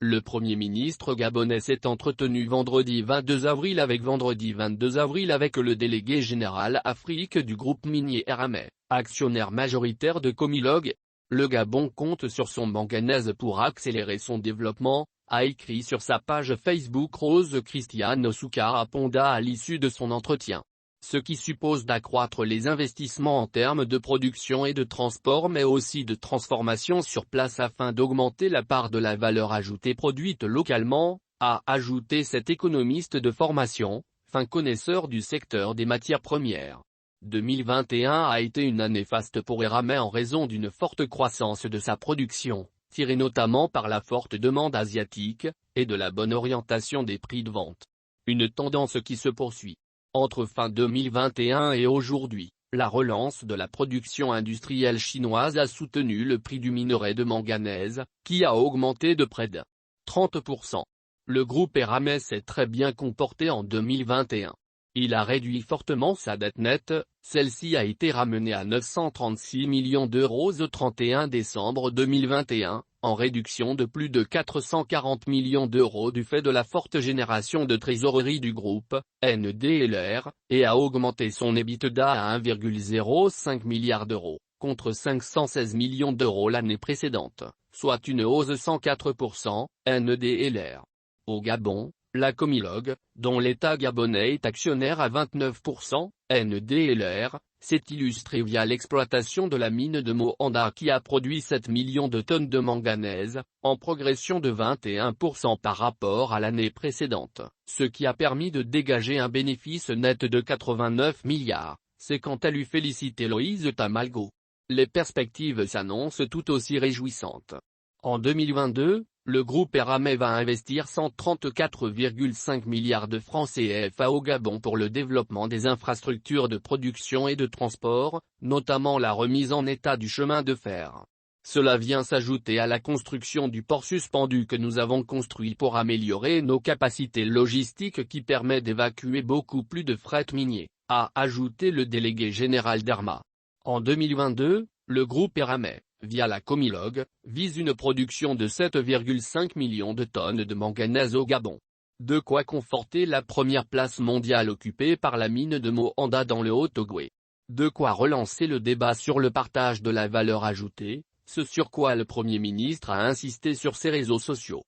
Le Premier ministre gabonais s'est entretenu vendredi 22 avril avec le délégué général Afrique du groupe minier Eramet, actionnaire majoritaire de Comilog. Le Gabon compte sur son manganèse pour accélérer son développement, a écrit sur sa page Facebook Rose Christiane Soukara Ponda à l'issue de son entretien. Ce qui suppose d'accroître les investissements en termes de production et de transport mais aussi de transformation sur place afin d'augmenter la part de la valeur ajoutée produite localement, a ajouté cet économiste de formation, fin connaisseur du secteur des matières premières. 2021 a été une année faste pour Eramet en raison d'une forte croissance de sa production, tirée notamment par la forte demande asiatique, et de la bonne orientation des prix de vente. Une tendance qui se poursuit. Entre fin 2021 et aujourd'hui, la relance de la production industrielle chinoise a soutenu le prix du minerai de manganèse, qui a augmenté de près de 30%. Le groupe Eramet s'est très bien comporté en 2021. Il a réduit fortement sa dette nette, celle-ci a été ramenée à 936 millions d'euros au 31 décembre 2021, en réduction de plus de 440 millions d'euros du fait de la forte génération de trésorerie du groupe, NDLR, et a augmenté son EBITDA à 1,05 milliard d'euros, contre 516 millions d'euros l'année précédente, soit une hausse de 104%, NDLR. Au Gabon, la Comilog, dont l'État gabonais est actionnaire à 29%, NDLR, s'est illustrée via l'exploitation de la mine de Moanda qui a produit 7 millions de tonnes de manganèse, en progression de 21% par rapport à l'année précédente, ce qui a permis de dégager un bénéfice net de 89 milliards, c'est quand elle eut félicité Loïse Tamalgo. Les perspectives s'annoncent tout aussi réjouissantes. En 2022, le groupe Eramet va investir 134,5 milliards de francs CFA au Gabon pour le développement des infrastructures de production et de transport, notamment la remise en état du chemin de fer. Cela vient s'ajouter à la construction du port suspendu que nous avons construit pour améliorer nos capacités logistiques qui permet d'évacuer beaucoup plus de fret minier, a ajouté le délégué général d'Erma. En 2022, le groupe Eramet, via la Comilog, vise une production de 7,5 millions de tonnes de manganèse au Gabon. De quoi conforter la première place mondiale occupée par la mine de Moanda dans le Haut-Ogooué. De quoi relancer le débat sur le partage de la valeur ajoutée, ce sur quoi le Premier ministre a insisté sur ses réseaux sociaux.